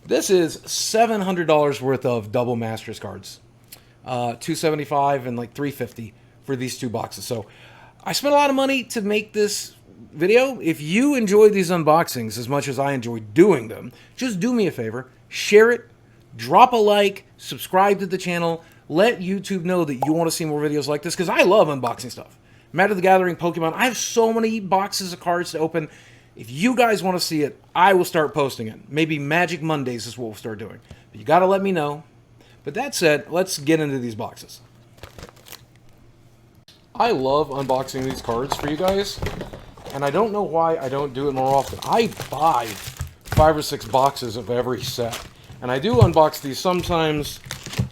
This is $700 worth of double Masters cards. 275 and like 350 for these two boxes. So I spent a lot of money to make this video. If you enjoy these unboxings as much as I enjoy doing them, just do me a favor, share it, drop a like, subscribe to the channel, let YouTube know that you want to see more videos like this, because I love unboxing stuff. Magic the Gathering, Pokemon, I have so many boxes of cards to open. If you guys want to see it, I will start posting it. Maybe Magic Mondays is what we'll start doing. But you got to let me know. But that said, let's get into these boxes. I love unboxing these cards for you guys, and I don't know why I don't do it more often. I buy 5 or 6 boxes of every set, and I do unbox these sometimes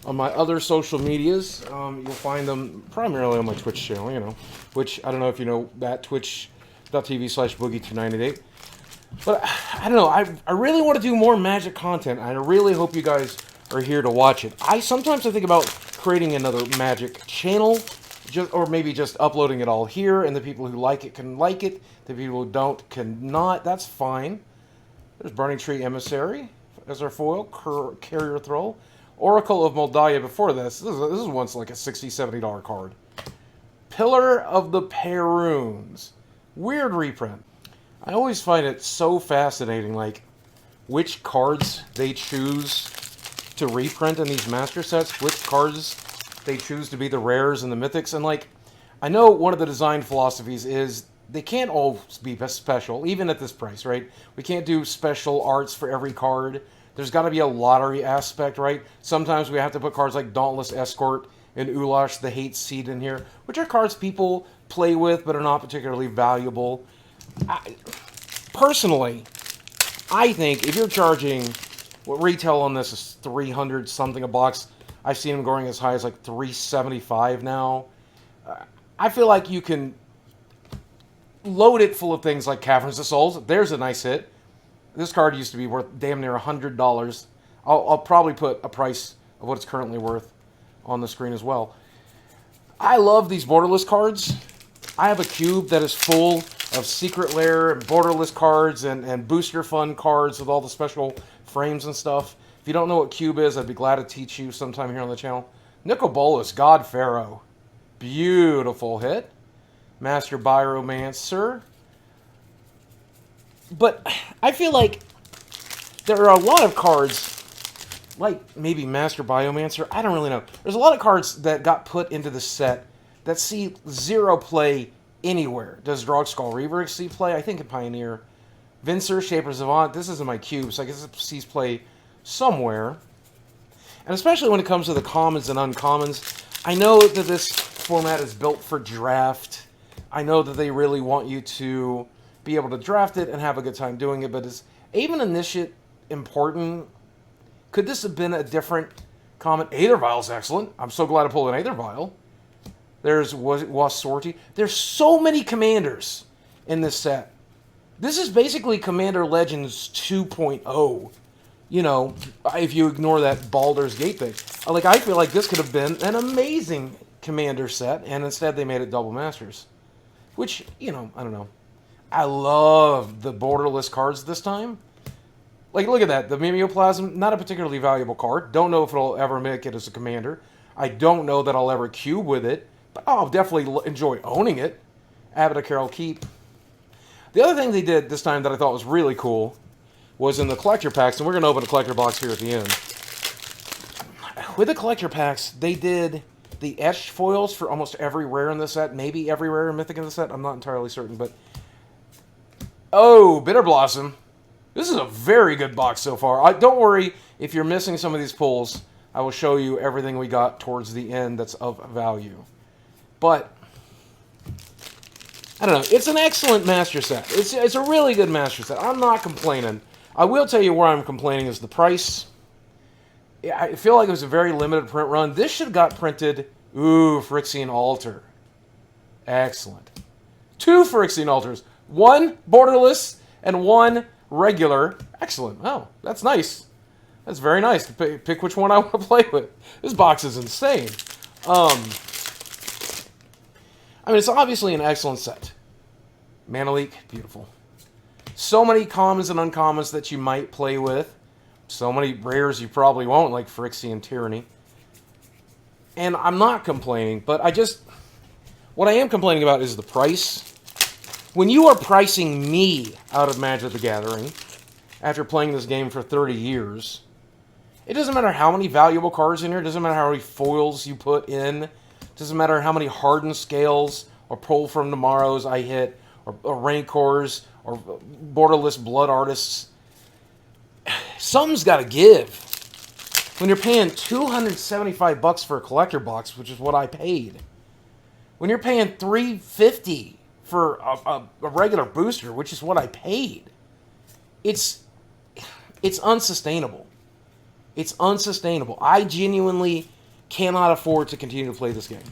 on my other social medias. You'll find them primarily on my Twitch channel, which I don't know if you know that, twitch.tv/Boogie2988. But I don't know, I really want to do more Magic content, and I really hope you guys are here to watch it. Sometimes I think about creating another Magic channel, or maybe just uploading it all here, and the people who like it can like it, the people who don't cannot. That's fine. There's Burning Tree Emissary as our foil, Carrier Thrall. Oracle of Moldaia before this. This is once like a $60, $70 card. Pillar of the Perunes. Weird reprint. I always find it so fascinating, like, which cards they choose to reprint in these master sets, which cards they choose to be the rares and the mythics. And, like, I know one of the design philosophies is they can't all be special, even at this price, right? We can't do special arts for every card. There's got to be a lottery aspect, right? Sometimes we have to put cards like Dauntless Escort and Ulash the Hate Seed in here, which are cards people play with but are not particularly valuable. Personally, I think if you're charging, what retail on this is 300 something a box. I've seen them going as high as like 375 now. I feel like you can load it full of things like Caverns of Souls. There's a nice hit. This card used to be worth damn near $100. I'll probably put a price of what it's currently worth on the screen as well. I love these borderless cards. I have a cube that is full of Secret Lair and borderless cards and booster fun cards with all the special frames and stuff. If you don't know what cube is, I'd be glad to teach you sometime here on the channel. Nicol Bolas, God Pharaoh. Beautiful hit. Master Biomancer. But I feel like there are a lot of cards, like maybe Master Biomancer, I don't really know. There's a lot of cards that got put into the set that see zero play anywhere. Does Drogskull Reaver see play? I think in Pioneer. Vincer, Shaper Savant, this isn't my cube, so I guess it sees play somewhere. And especially when it comes to the commons and uncommons, I know that this format is built for draft. I know that they really want you to be able to draft it and have a good time doing it, but is even in this shit important? Could this have been a different common? Aether Vial's excellent. I'm so glad I pulled an Aether Vial. There's Wasorti. There's so many commanders in this set. This is basically Commander Legends 2.0. You know, if you ignore that Baldur's Gate thing. Like, I feel like this could have been an amazing commander set, and instead they made it double masters. Which, I don't know. I love the borderless cards this time. Like, look at that. The Mimeoplasm, not a particularly valuable card. Don't know if it'll ever make it as a commander. I don't know that I'll ever cube with it, but I'll definitely enjoy owning it. Abbot of Carol Keep. The other thing they did this time that I thought was really cool was in the collector packs, and we're going to open a collector box here at the end. With the collector packs, they did the etched foils for almost every rare in the set, maybe every rare and mythic in the set. I'm not entirely certain, but oh, Bitter Blossom. This is a very good box so far. Don't worry if you're missing some of these pulls. I will show you everything we got towards the end that's of value. But I don't know. It's an excellent master set. It's a really good master set. I'm not complaining. I will tell you where I'm complaining is the price. I feel like it was a very limited print run. This should have got printed. Ooh, Phyrexian Altar. Excellent. 2 Phyrexian Altars. 1 borderless and 1 regular. Excellent. Oh, that's nice. That's very nice to pick which one I want to play with. This box is insane. I mean, it's obviously an excellent set. Mana Leak, beautiful. So many commons and uncommons that you might play with. So many rares you probably won't, like Phyrexian Tyranny. And I'm not complaining, but what I am complaining about is the price. When you are pricing me out of Magic the Gathering, after playing this game for 30 years, it doesn't matter how many valuable cards in here, it doesn't matter how many foils you put in, it doesn't matter how many hardened scales or pull from tomorrows I hit, or rancors, or borderless blood artists. Something's got to give. When you're paying $275 for a collector box, which is what I paid, when you're paying $350 for a regular booster, which is what I paid, it's unsustainable. It's unsustainable. I genuinely cannot afford to continue to play this game.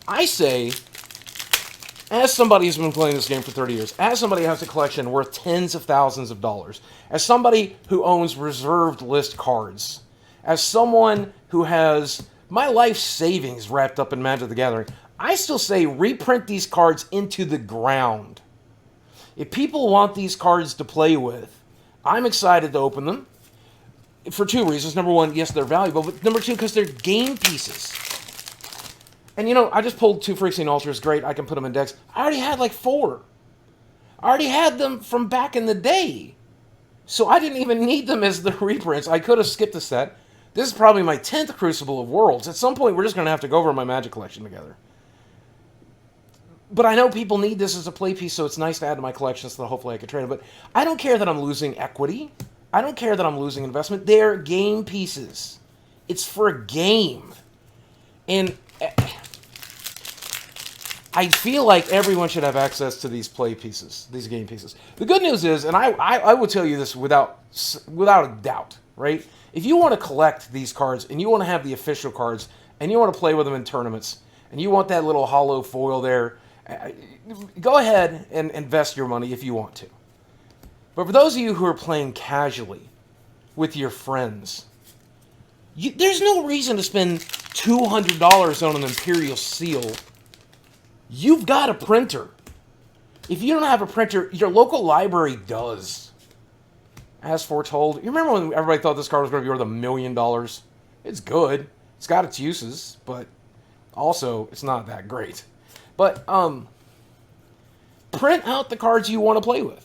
I say, as somebody who's been playing this game for 30 years, as somebody who has a collection worth tens of thousands of dollars, as somebody who owns reserved list cards, as someone who has my life savings wrapped up in Magic the Gathering, I still say reprint these cards into the ground. If people want these cards to play with, I'm excited to open them. For two reasons. Number one, yes, they're valuable, but number two, because they're game pieces. And I just pulled 2 Phyrexian Altars. Great, I can put them in decks. I already had like 4. I already had them from back in the day. So I didn't even need them as the reprints. I could have skipped a set. This is probably my 10th Crucible of Worlds. At some point, we're just going to have to go over my Magic collection together. But I know people need this as a play piece, so it's nice to add to my collection so that hopefully I can trade it. But I don't care that I'm losing equity. I don't care that I'm losing investment. They're game pieces. It's for a game. And I feel like everyone should have access to these play pieces, these game pieces. The good news is, and I will tell you this without a doubt, right? If you want to collect these cards, and you want to have the official cards, and you want to play with them in tournaments, and you want that little hollow foil there, go ahead and invest your money if you want to. But for those of you who are playing casually with your friends, there's no reason to spend $200 on an Imperial Seal. You've got a printer. If you don't have a printer, your local library does. As foretold. You remember when everybody thought this card was going to be worth $1 million? It's good. It's got its uses, but also it's not that great. But print out the cards you want to play with.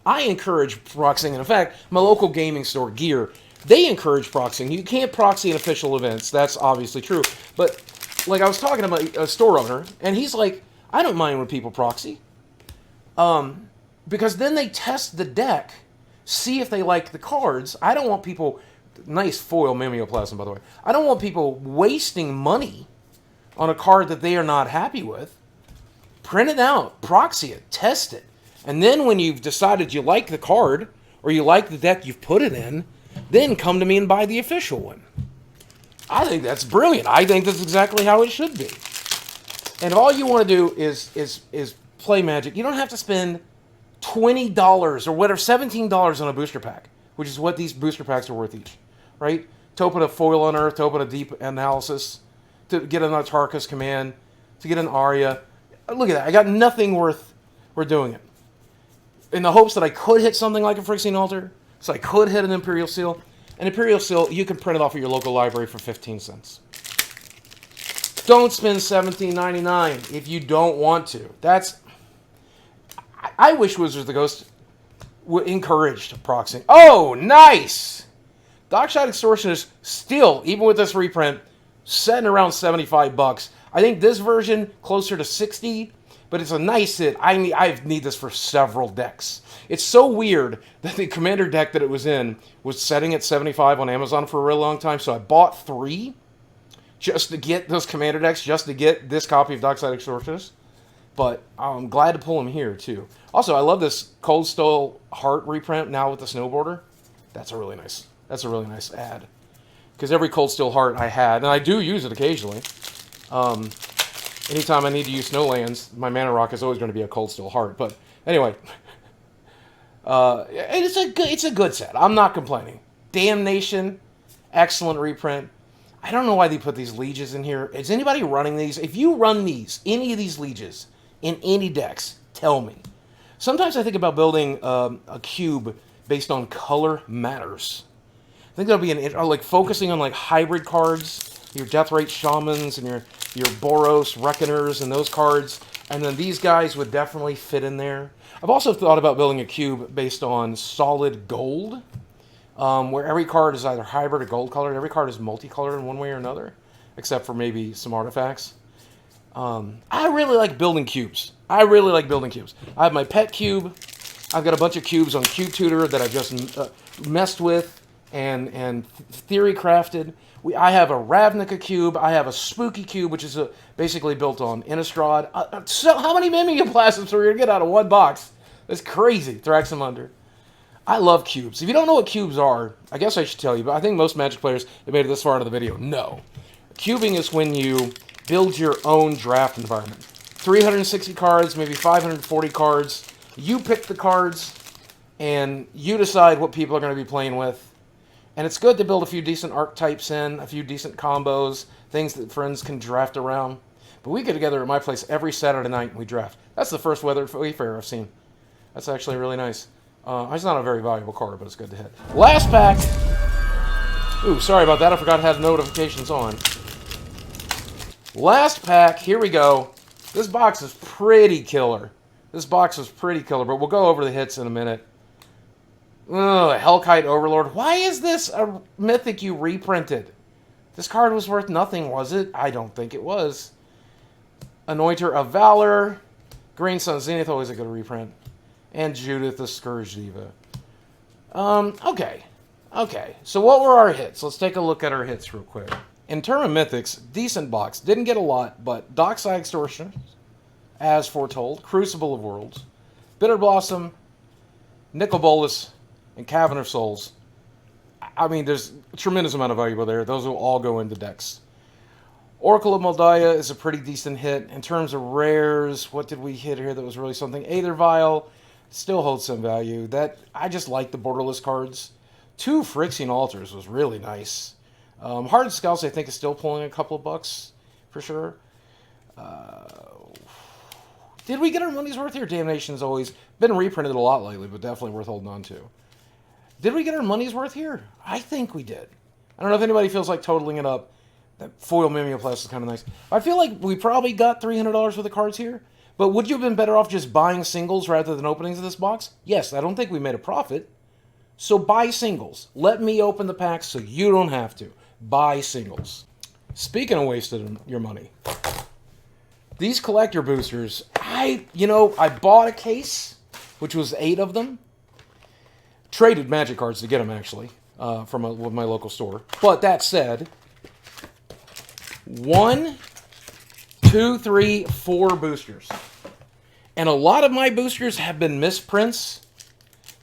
I encourage proxying, and in fact, my local gaming store, Gear, they encourage proxying. You can't proxy in official events. That's obviously true. But, like, I was talking to a store owner, and he's like, I don't mind when people proxy. Because then they test the deck, see if they like the cards. I don't want people... Nice foil mimeoplasm, by the way. I don't want people wasting money on a card that they are not happy with. Print it out, proxy it, test it. And then when you've decided you like the card, or you like the deck you've put it in, then come to me and buy the official one. I think that's brilliant. I think that's exactly how it should be. And if all you want to do is play Magic, you don't have to spend $20 or whatever, $17 on a booster pack, which is what these booster packs are worth each, right? To open a foil unearth, to open a deep analysis, to get an Autarka's command, to get an Arya. Look at that. I got nothing worth doing it. In the hopes that I could hit something like a Phyrexian Altar, so I could hit an Imperial Seal. An Imperial Seal, you can print it off at your local library for 15 cents. Don't spend $17.99 if you don't want to. I wish Wizards of the Coast encouraged proxying. Oh, nice! Dockside Extortionist still, even with this reprint, setting around $75. I think this version closer to $60, but it's a nice hit. I need this for several decks. It's so weird that the Commander deck that it was in was setting at $75 on Amazon for a really long time, so I bought 3 just to get those Commander decks, just to get this copy of Dockside Extortionist. But I'm glad to pull them here, too. Also, I love this Cold Steel Heart reprint now with the Snowboarder. That's a really nice ad. Because every Cold Steel Heart I had, and I do use it occasionally. Anytime I need to use Snowlands, my Mana Rock is always going to be a Cold Steel Heart. But anyway, it's a good set. I'm not complaining. Damnation, excellent reprint. I don't know why they put these lieges in here. Is anybody running these? If you run these, any of these lieges, in any decks, tell me. Sometimes I think about building a cube based on color matters. think that'll be like focusing on like hybrid cards, your Death Rate Shamans and your Boros Reckoners and those cards. And then these guys would definitely fit in there. I've also thought about building a cube based on solid gold, where every card is either hybrid or gold colored. Every card is multicolored in one way or another, except for maybe some artifacts. I really like building cubes. I have my pet cube. I've got a bunch of cubes on Cube Tutor that I've just messed with and theory crafted. I have a Ravnica cube. I have a Spooky cube, which is basically built on Innistrad. So how many Mimeoplasms are we going to get out of one box? That's crazy. Thraxamunder. I love cubes. If you don't know what cubes are, I guess I should tell you, but I think most Magic players that made it this far into the video know. Cubing is when you build your own draft environment. 360 cards, maybe 540 cards. You pick the cards, and you decide what people are going to be playing with. And it's good to build a few decent archetypes in, a few decent combos, things that friends can draft around. But we get together at my place every Saturday night and we draft. That's the first Wayfarer I've seen. That's actually really nice. It's not a very valuable card, but it's good to hit. Last pack. Ooh, sorry about that. I forgot to have notifications on. Last pack. Here we go. This box is pretty killer. But we'll go over the hits in a minute. Ugh, Hellkite Overlord. Why is this a mythic you reprinted? This card was worth nothing, was it? I don't think it was. Anointer of Valor. Green Sun Zenith, always a good reprint. And Judith the Scourge Diva. Okay. So what were our hits? Let's take a look at our hits real quick. In terms of mythics, decent box. Didn't get a lot, but Dockside Extortioners, as foretold. Crucible of Worlds. Bitter Blossom. Nicol Bolas. And Cavern of Souls. I mean, there's a tremendous amount of value there. Those will all go into decks. Oracle of Moldiah is a pretty decent hit. In terms of rares, what did we hit here that was really something? Aether Vial still holds some value. I just like the borderless cards. 2 Phyrexian Altars was really nice. Hardened Scouts, I think, is still pulling a couple of bucks for sure. Did we get our money's worth here? Damnation's always been reprinted a lot lately, but definitely worth holding on to. Did we get our money's worth here? I think we did. I don't know if anybody feels like totaling it up. That foil Mimeoplast is kind of nice. I feel like we probably got $300 worth of cards here. But would you have been better off just buying singles rather than openings of this box? Yes, I don't think we made a profit. So buy singles. Let me open the packs so you don't have to. Buy singles. Speaking of wasting your money, these collector boosters, I bought a case, which was 8 of them. Traded Magic cards to get them, actually, from my local store. But that said, 1, 2, 3, 4 boosters. And a lot of my boosters have been misprints.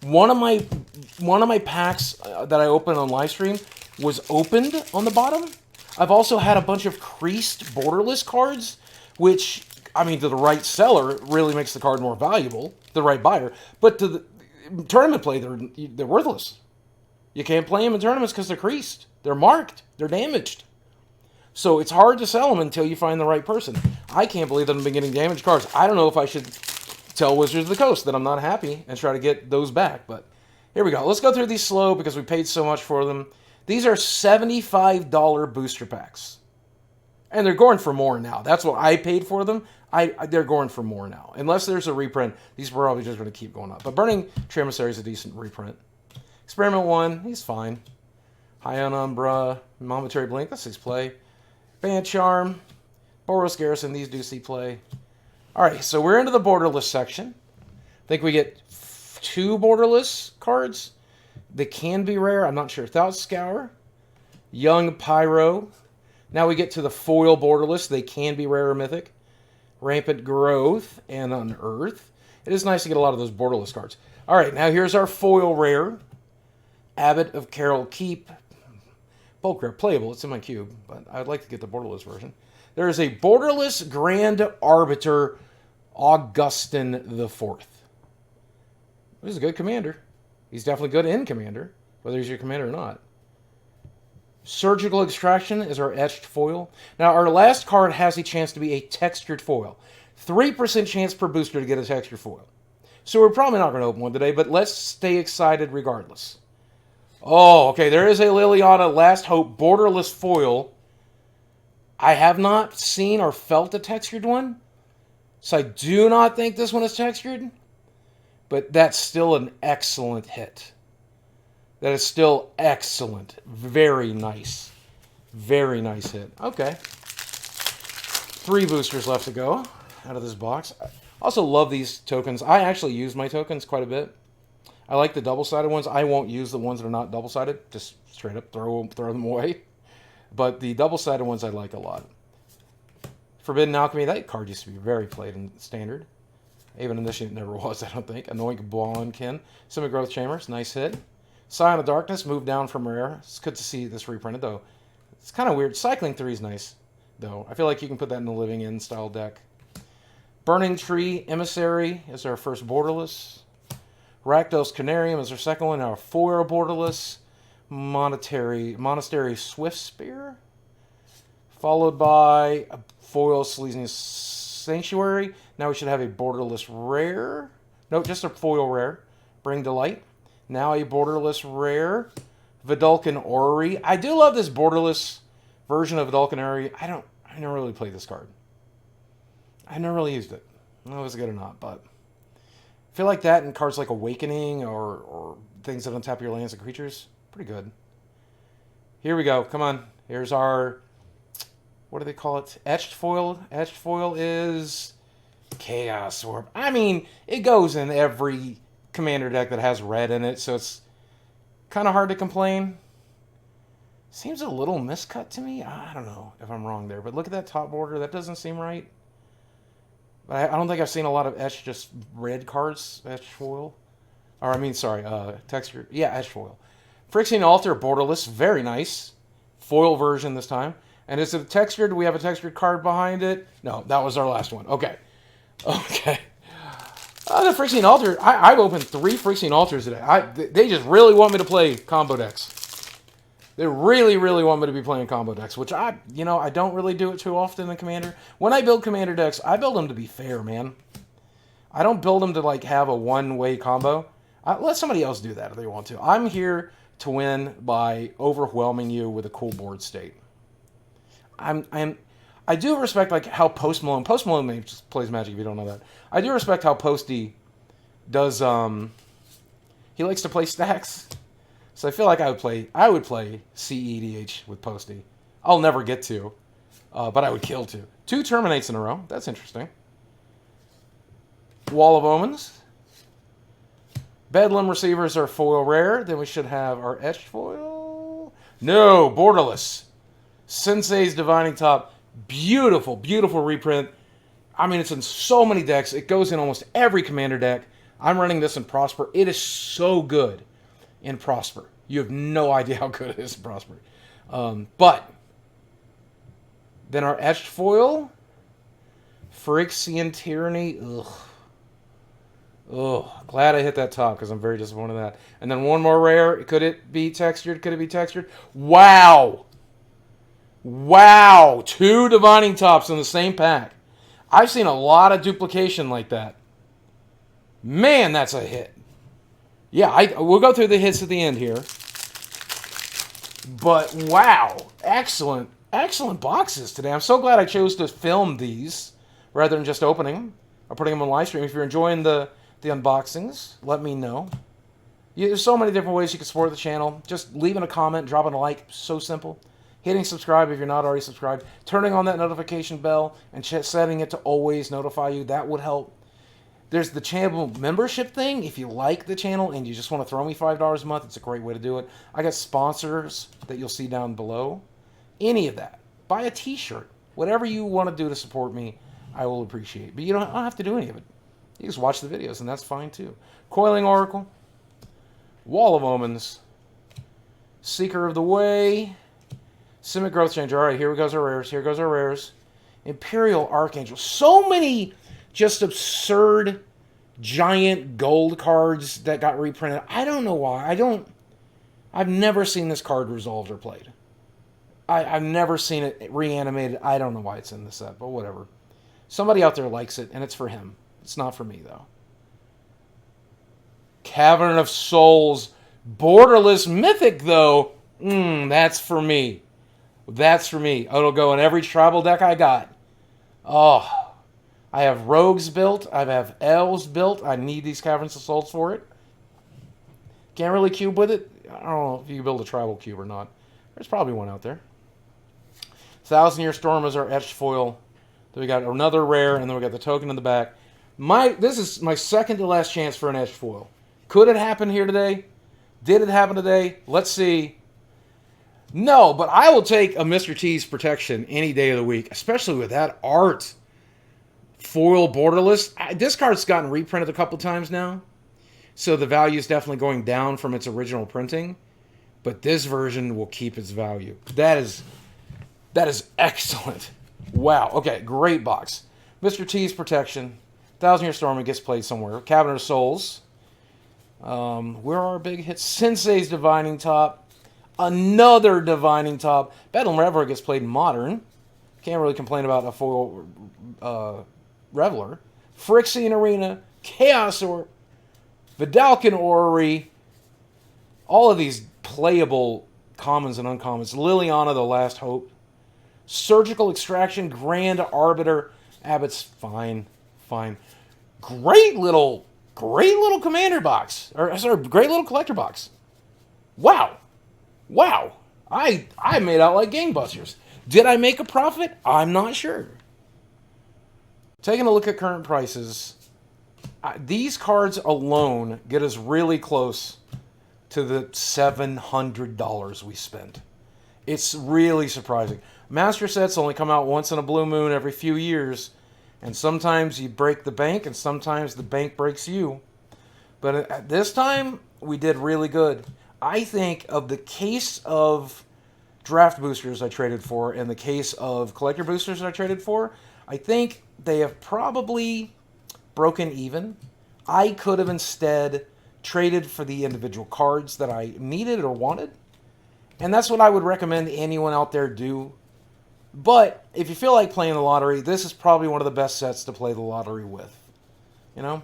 One of my packs that I opened on livestream was opened on the bottom. I've also had a bunch of creased borderless cards, which, I mean, to the right seller, it really makes the card more valuable, the right buyer. But to the tournament play, they're worthless. You can't play them in tournaments because they're creased. They're marked. They're damaged. So it's hard to sell them until you find the right person. I can't believe that I've been getting damaged cards. I don't know if I should tell Wizards of the Coast that I'm not happy and try to get those back. But here we go. Let's go through these slow because we paid so much for them. These are $75 booster packs. And they're going for more now. That's what I paid for them. They're going for more now. Unless there's a reprint, these are probably just going to keep going up. But Burning Tremissary is a decent reprint. Experiment 1, he's fine. High on Umbra, Momentary Blink, that's 6 play. Band Charm, Boros Garrison, these do see play. Alright, so we're into the borderless section. I think we get 2 borderless cards. They can be rare, I'm not sure. Thought Scour, Young Pyro. Now we get to the foil borderless. They can be rare or mythic. Rampant Growth and Unearth. It is nice to get a lot of those borderless cards. Alright, now here's our foil rare. Abbot of Carol Keep. Bulk rare, playable. It's in my cube, but I'd like to get the borderless version. There is a borderless Grand Arbiter, Augustin IV. He's a good commander. He's definitely good in commander, whether he's your commander or not. Surgical Extraction is our etched foil. Now, our last card has a chance to be a textured foil. 3% chance per booster to get a textured foil. So we're probably not going to open one today, but let's stay excited regardless. Oh, okay. There is a Liliana Last Hope borderless foil. I have not seen or felt a textured one, so I do not think this one is textured. But that's still an excellent hit. That is still excellent. Very nice. Very nice hit. Okay. 3 boosters left to go out of this box. I also love these tokens. I actually use my tokens quite a bit. I like the double-sided ones. I won't use the ones that are not double-sided. Just straight up throw them away. But the double-sided ones I like a lot. Forbidden Alchemy, that card used to be very played in Standard. Even initially it never was, I don't think. Annoying Blonkin. Simic Growth Chambers, nice hit. Scion of Darkness, moved down from rare. It's good to see this reprinted, though. It's kind of weird. Cycling 3 is nice, though. I feel like you can put that in the Living In style deck. Burning Tree Emissary is our first borderless. Rakdos Canarium is our second one. Our foil borderless. Monastery Swift Spear. Followed by a foil Silesian Sanctuary. Now we should have a borderless rare. No, just a foil rare. Bring Delight. Now a borderless rare. Vidalcan Orrery. I do love this borderless version of Vidalcan Orrery. I never really played this card. I never really used it. I don't know if it's good or not, but I feel like that in cards like Awakening or things that untap your lands and creatures, pretty good. Here we go. Come on. Here's our, what do they call it? Etched foil. Etched foil is Chaos Orb. I mean, it goes in every Commander deck that has red in it, so it's kind of hard to complain. Seems a little miscut to me. I don't know if I'm wrong there, but look at that top border. That doesn't seem right. But I don't think I've seen a lot of etched, just red cards, etched foil. Or, I mean, sorry, texture. Yeah, etched foil. Phyrexian Altar, borderless, very nice. Foil version this time. And is it textured? Do we have a textured card behind it? No, that was our last one. Okay. Okay. The Phyrexian Altar, I've opened 3 Phyrexian Altars today. They just really want me to play combo decks. They really, really want me to be playing combo decks, which I don't really do it too often in Commander. When I build Commander decks, I build them to be fair, man. I don't build them to, like, have a one-way combo. Let somebody else do that if they want to. I'm here to win by overwhelming you with a cool board state. I do respect, like, how Post Malone maybe just plays Magic if you don't know that. I do respect how Posty does, he likes to play stacks. So I feel like I would play CEDH with Posty. I'll never get to, but I would kill to. 2 Terminates in a row. That's interesting. Wall of Omens. Bedlam Receivers are foil rare. Then we should have our etched foil. No, borderless. Sensei's Divining Top. Beautiful, beautiful reprint. I mean, it's in so many decks. It goes in almost every Commander deck. I'm running this in Prosper. It is so good in Prosper. You have no idea how good it is in Prosper. But then our etched foil, Phyrexian Tyranny. Ugh. Glad I hit that top because I'm very disappointed in that. And then one more rare. Could it be textured? Could it be textured? Wow. Wow. 2 Divining Tops in the same pack. I've seen a lot of duplication like that. Man, that's a hit. Yeah, we'll go through the hits at the end here. But wow, excellent, excellent boxes today. I'm so glad I chose to film these rather than just opening them or putting them on live stream. If you're enjoying the unboxings, let me know. There's so many different ways you can support the channel. Just leaving a comment, dropping a like, so simple. Hitting subscribe if you're not already subscribed. Turning on that notification bell and setting it to always notify you. That would help. There's the channel membership thing. If you like the channel and you just want to throw me $5 a month, it's a great way to do it. I got sponsors that you'll see down below. Any of that. Buy a t-shirt. Whatever you want to do to support me, I will appreciate. But you don't have to do any of it. You just watch the videos, and that's fine too. Coiling Oracle. Wall of Omens. Seeker of the Way. Simic Growth Changer. All right, here goes our rares. Here goes our rares. Imperial Archangel. So many just absurd, giant gold cards that got reprinted. I don't know why. I've never seen this card resolved or played. I've never seen it reanimated. I don't know why it's in the set, but whatever. Somebody out there likes it, and it's for him. It's not for me, though. Cavern of Souls. Borderless Mythic, though, that's for me. That's for me. It'll go in every tribal deck I got. Oh, I have Rogues built. I have Elves built. I need these Caverns of Souls for it. Can't really cube with it. I don't know if you can build a tribal cube or not. There's probably one out there. 1,000-Year Storm is our etched foil. Then we got another rare, and then we got the token in the back. This is my second to last chance for an etched foil. Could it happen here today? Did it happen today? Let's see. No, but I will take a Mr. T's protection any day of the week, especially with that art. Foil borderless. This card's gotten reprinted a couple times now, so the value is definitely going down from its original printing, but this version will keep its value. That is excellent. Wow. Okay, great box. Mr. T's protection. 1,000-Year Storm, it gets played somewhere. Cabinet of Souls. Where are our big hits? Sensei's Divining Top. Another Divining Top. Bedlam Reveler gets played in Modern. Can't really complain about a foil Reveler. Phyrexian Arena. Chaos Orb. Vidalcan Orrery. All of these playable commons and uncommons. Liliana, the Last Hope. Surgical Extraction. Grand Arbiter. Abbott's fine. Great little commander box. Or, sorry, great little collector box. Wow. I made out like gangbusters. Did I make a profit? I'm not sure. Taking a look at current prices, these cards alone get us really close to the $700 we spent. It's really surprising. Master sets only come out once in a blue moon every few years, and sometimes you break the bank, and sometimes the bank breaks you. But at this time, we did really good. I think of the case of draft boosters I traded for and the case of collector boosters I traded for, I think they have probably broken even. I could have instead traded for the individual cards that I needed or wanted. And that's what I would recommend anyone out there do. But if you feel like playing the lottery, this is probably one of the best sets to play the lottery with. You know?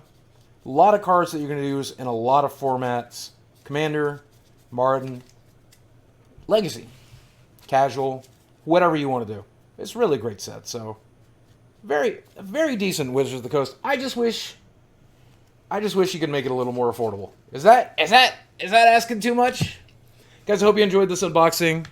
A lot of cards that you're going to use in a lot of formats. Commander, Martin, Legacy, Casual, whatever you want to do. It's really a great set. So, very decent Wizards of the Coast. I just wish you could make it a little more affordable. Is that asking too much? Guys, I hope you enjoyed this unboxing.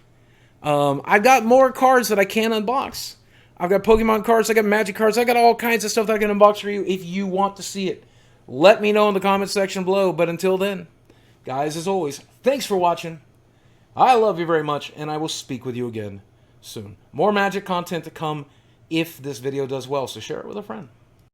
I've got more cards that I can unbox. I've got Pokemon cards, I got Magic cards, I got all kinds of stuff that I can unbox for you if you want to see it. Let me know in the comment section below. But until then, guys, as always, thanks for watching. I love you very much, and I will speak with you again soon. More Magic content to come if this video does well, so share it with a friend.